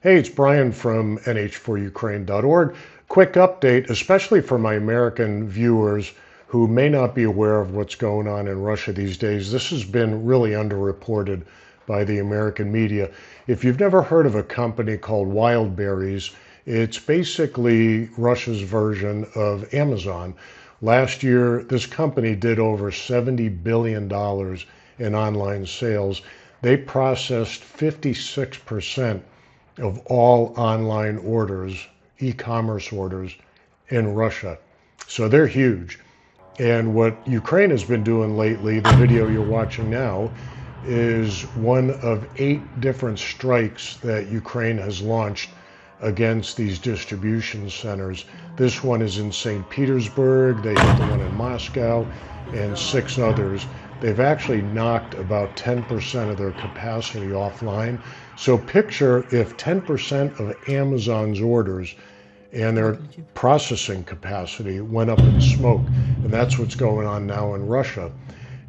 Hey, it's Brian from nh4ukraine.org. Quick update, especially for my American viewers who may not be aware of what's going on in Russia these days. This has been really underreported by the American media. If you've never heard of a company called Wildberries, it's basically Russia's version of Amazon. Last year, this company did over $70 billion in online sales. They processed 56% of all online orders, e-commerce orders in Russia. So they're huge. And what Ukraine has been doing lately, the video you're watching now, is one of 8 different strikes that Ukraine has launched against these distribution centers. This one is in St. Petersburg, they hit the one in Moscow, and 6 others. They've actually knocked about 10% of their capacity offline. So picture if 10% of Amazon's orders and their processing capacity went up in smoke. And that's what's going on now in Russia.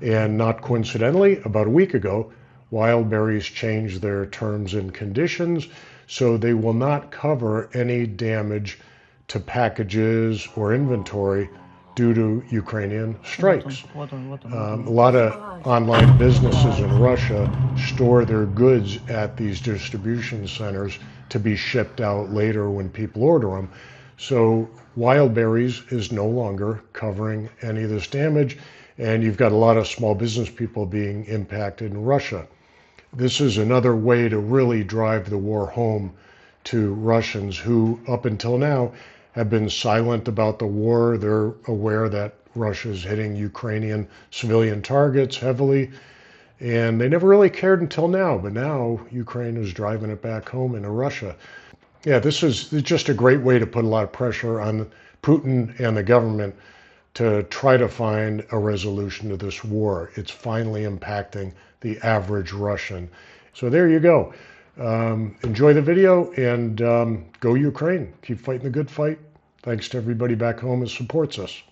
And not coincidentally, about a week ago, Wildberries changed their terms and conditions, so they will not cover any damage to packages or inventory due to Ukrainian strikes. A lot of online businesses in Russia store their goods at these distribution centers to be shipped out later when people order them. So Wildberries is no longer covering any of this damage, and you've got a lot of small business people being impacted in Russia. This is another way to really drive the war home to Russians who, up until now, have been silent about the war. They're aware that Russia is hitting Ukrainian civilian targets heavily, and they never really cared until now, but now Ukraine is driving it back home into Russia. Yeah, this is just a great way to put a lot of pressure on Putin and the government to try to find a resolution to this war. It's finally impacting the average Russian. So there you go. Enjoy the video and go Ukraine. Keep fighting the good fight. Thanks to everybody back home who supports us.